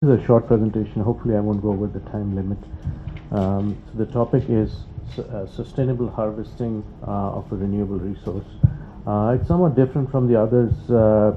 This is a short presentation. Hopefully, I won't go over the time limit. So the topic is sustainable harvesting of a renewable resource. It's somewhat different from the others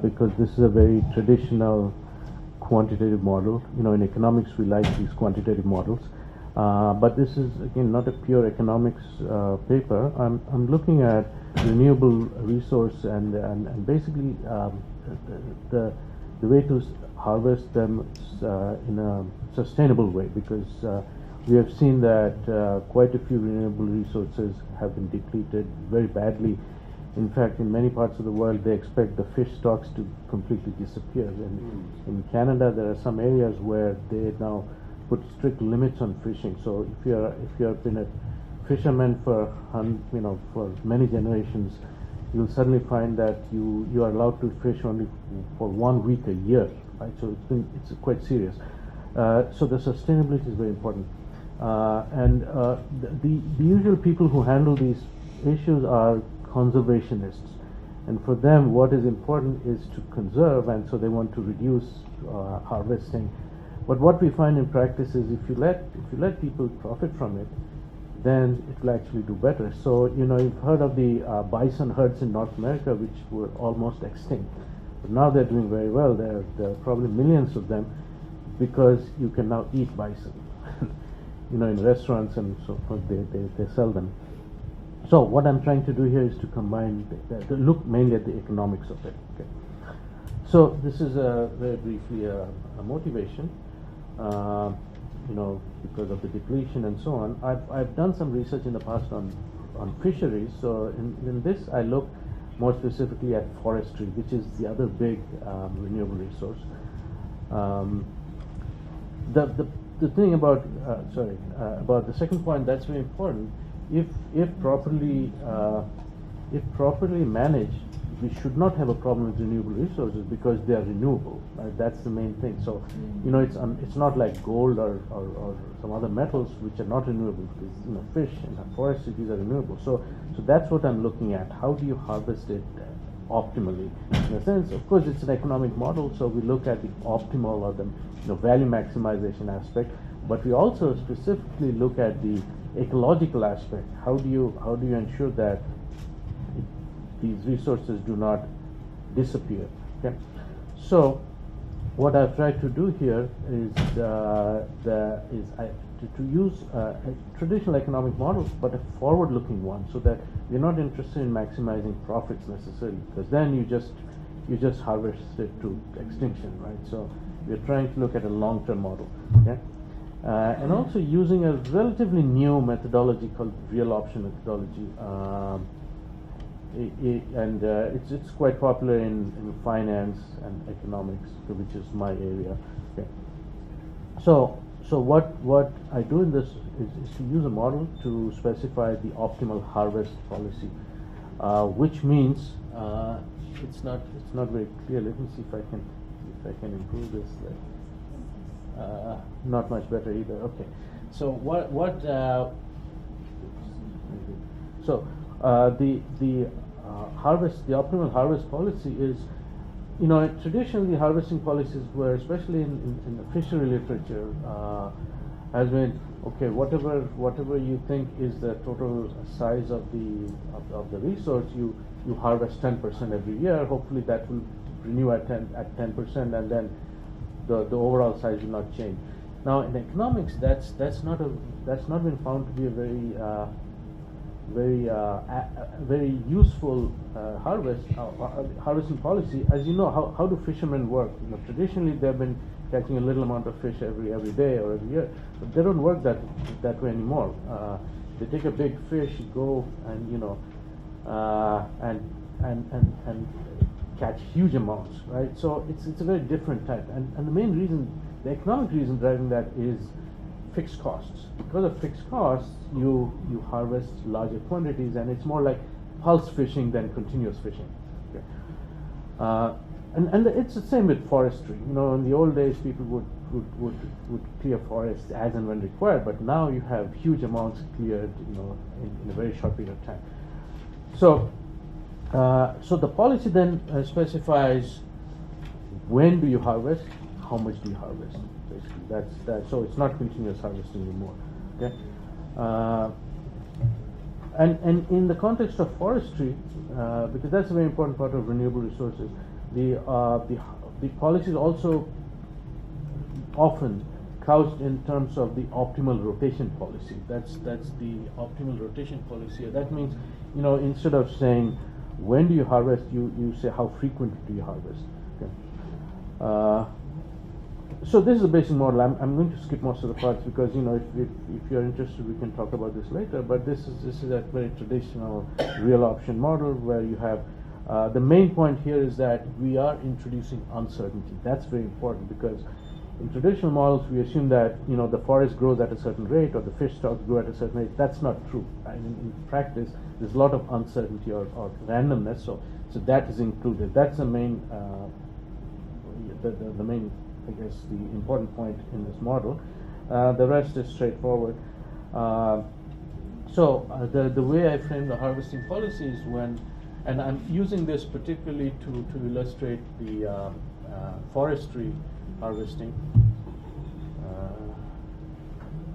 because this is a very traditional quantitative model. You know, in economics, we like these quantitative models. But this is, again, not a pure economics paper. I'm looking at renewable resource and basically the way to harvest them in a sustainable way, because we have seen that quite a few renewable resources have been depleted very badly. In fact, in many parts of the world, they expect the fish stocks to completely disappear. And in Canada, there are some areas where they now put strict limits on fishing. So if you have been a fisherman for for many generations, you'll suddenly find that you are allowed to fish only for 1 week a year, right? So it's quite serious. So the sustainability is very important. The usual people who handle these issues are conservationists, and for them, what is important is to conserve, and so they want to reduce harvesting. But what we find in practice is if you let people profit from it, then it will actually do better. So, you've heard of the bison herds in North America, which were almost extinct. But now they're doing very well. There are probably millions of them because you can now eat bison. In restaurants and so forth, they sell them. So what I'm trying to do here is to combine, to look mainly at the economics of it. Okay. So this is very briefly a motivation. Because of the depletion and so on. I've done some research in the past on fisheries. So in this, I look more specifically at forestry, which is the other big renewable resource. The thing about the second point that's very important. If properly managed, we should not have a problem with renewable resources because they are renewable. Right? That's the main thing. So, it's not like gold or some other metals which are not renewable, because fish and forestry, these are renewable. So that's what I'm looking at. How do you harvest it optimally? In a sense, of course, it's an economic model, so we look at the optimal or the value maximization aspect, but we also specifically look at the ecological aspect. How do you ensure that these resources do not disappear? Okay, so what I've tried to do here is to use a traditional economic model, but a forward-looking one, so that we're not interested in maximizing profits necessarily, because then you just harvest it to extinction, right? So we're trying to look at a long-term model. Okay. And also using a relatively new methodology called real option methodology. It's quite popular in finance and economics, which is my area. Okay. So what I do in this is to use a model to specify the optimal harvest policy, which means it's not very clear. Let me see if I can improve this. Not much better either. Okay. So the optimal harvest policy is, traditionally harvesting policies were, especially in the fishery literature, has been, okay, whatever you think is the total size of the resource, you harvest 10% every year. Hopefully that will renew at 10%, and then the overall size will not change. Now in economics, that's not been found to be a very useful harvesting policy. As you know, how do fishermen work? Traditionally they've been catching a little amount of fish every day or every year, but they don't work that way anymore. They take a big fish, go and and catch huge amounts, right? So it's a very different type, and the main reason, the economic reason driving that is fixed costs. Because of fixed costs, you harvest larger quantities, and it's more like pulse fishing than continuous fishing. Okay. And it's the same with forestry. In the old days, people would clear forests as and when required, but now you have huge amounts cleared, in a very short period of time. So the policy then specifies when do you harvest, how much do you harvest. basically. That's that. So it's not continuous harvesting anymore. Okay. And in the context of forestry, because that's a very important part of renewable resources, the policies also often couched in terms of the optimal rotation policy. That's the optimal rotation policy. That means, instead of saying when do you harvest, you say how frequently do you harvest. Okay. So this is a basic model. I'm going to skip most of the parts because if you're interested, we can talk about this later. But this is a very traditional real option model where you have the main point here is that we are introducing uncertainty. That's very important because in traditional models we assume that the forest grows at a certain rate or the fish stocks grow at a certain rate. That's not true. In practice, there's a lot of uncertainty or randomness. So that is included. That's the main the main, I guess, the important point in this model. The rest is straightforward. So the way I frame the harvesting policy is and I'm using this particularly to illustrate the forestry harvesting.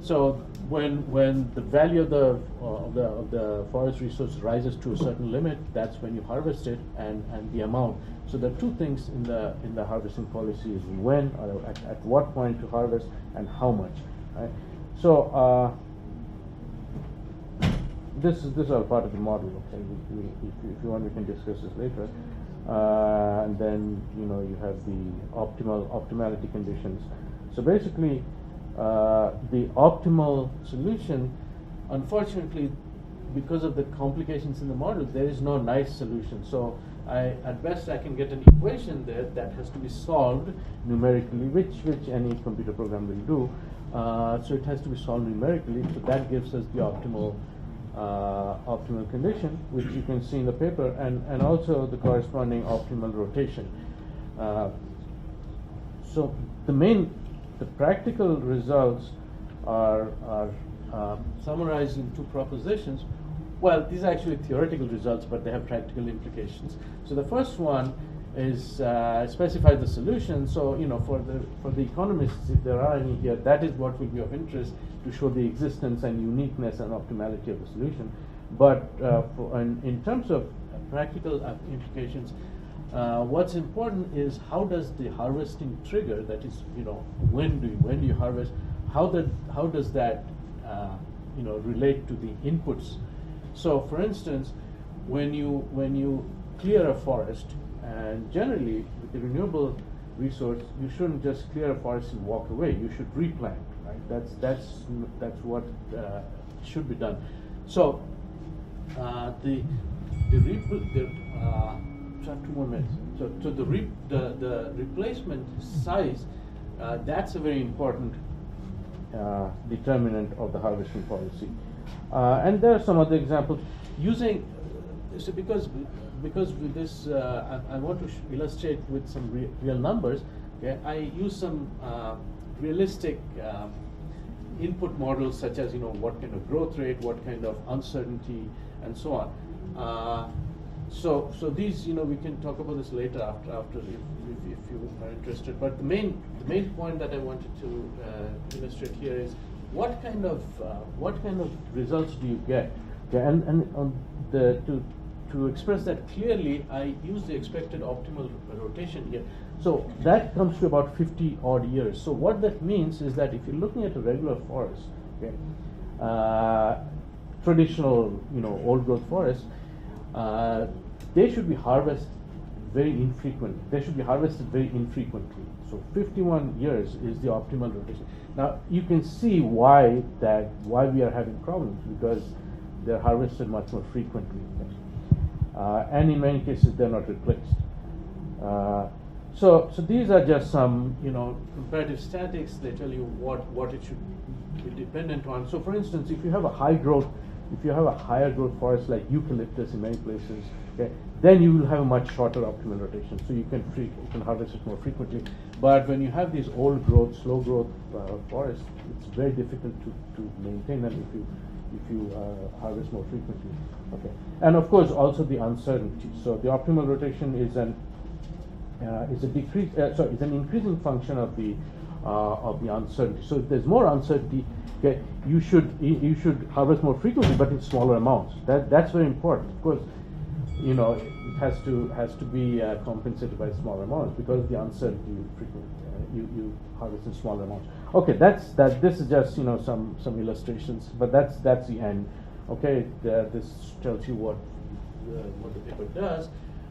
So when the value of the forest resource rises to a certain limit, that's when you harvest it, and the amount. So there are two things in the harvesting policy: is when or at what point to harvest and how much. Right? So this is all part of the model. Okay, if you want, we can discuss this later. And then you have the optimality conditions. So basically, the optimal solution, unfortunately, because of the complications in the model, there is no nice solution. So at best I can get an equation there that has to be solved numerically, which any computer program will do. So it has to be solved numerically. So that gives us the optimal condition, which you can see in the paper, and also the corresponding optimal rotation. So the practical results are summarized in two propositions. Well, these are actually theoretical results, but they have practical implications. So the first one is specify the solution. So for the economists, if there are any here, that is what will be of interest, to show the existence and uniqueness and optimality of the solution. But in terms of practical implications, what's important is how does the harvesting trigger, that is, when do you harvest, how does that relate to the inputs. So for instance, when you clear a forest, and generally with the renewable resource, you shouldn't just clear a forest and walk away. You should replant, right? That's what should be done. So the 2 more minutes. So the replacement size, that's a very important determinant of the harvesting policy. And there are some other examples using. So because with this, I want to illustrate with some real numbers. Okay, I use some realistic input models, such as what kind of growth rate, what kind of uncertainty, and so on. So these, we can talk about this later after if you are interested. But the main point that I wanted to illustrate here is what kind of results do you get? Okay, and to express that clearly, I use the expected optimal rotation here. So that comes to about 50 odd years. So what that means is that if you're looking at a regular forest, okay, traditional old growth forest, they should be harvested very infrequently. They should be harvested very infrequently. So 51 years is the optimal rotation. Now you can see why we are having problems, because they're harvested much more frequently. And in many cases they're not replaced. So these are just some comparative statistics. They tell you what it should be dependent on. So for instance, if you have a higher growth forest like eucalyptus in many places, okay, then you will have a much shorter optimal rotation. So you can harvest it more frequently. But when you have these old growth, slow growth forests, it's very difficult to maintain them if you harvest more frequently. Okay, and of course also the uncertainty. So the optimal rotation is an increasing function of of the uncertainty. So if there's more uncertainty, okay, you should harvest more frequently, but in smaller amounts. That's very important. Of course, you know, it has to be compensated by smaller amounts because of the uncertainty. Frequently, you harvest in smaller amounts. Okay, this is just, you know, some illustrations, but that's the end. Okay, this tells you what the paper does,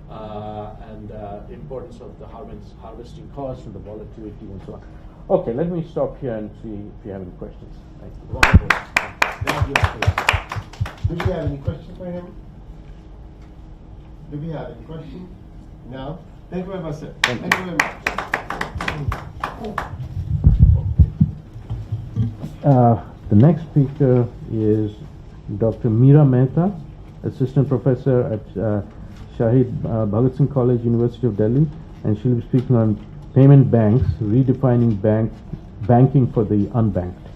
and importance of the harvesting cost and the volatility and so on. Okay, let me stop here and see if you have any questions. Thank you. Wonderful. Thank you. Do we have any questions for him? Do we have any questions? No? Thank you very much, sir. Thank you. Thank you very much. The next speaker is Dr. Meera Mehta, Assistant Professor at Shahid Bhagat Singh College, University of Delhi, and she'll be speaking on payment banks, redefining banking for the unbanked.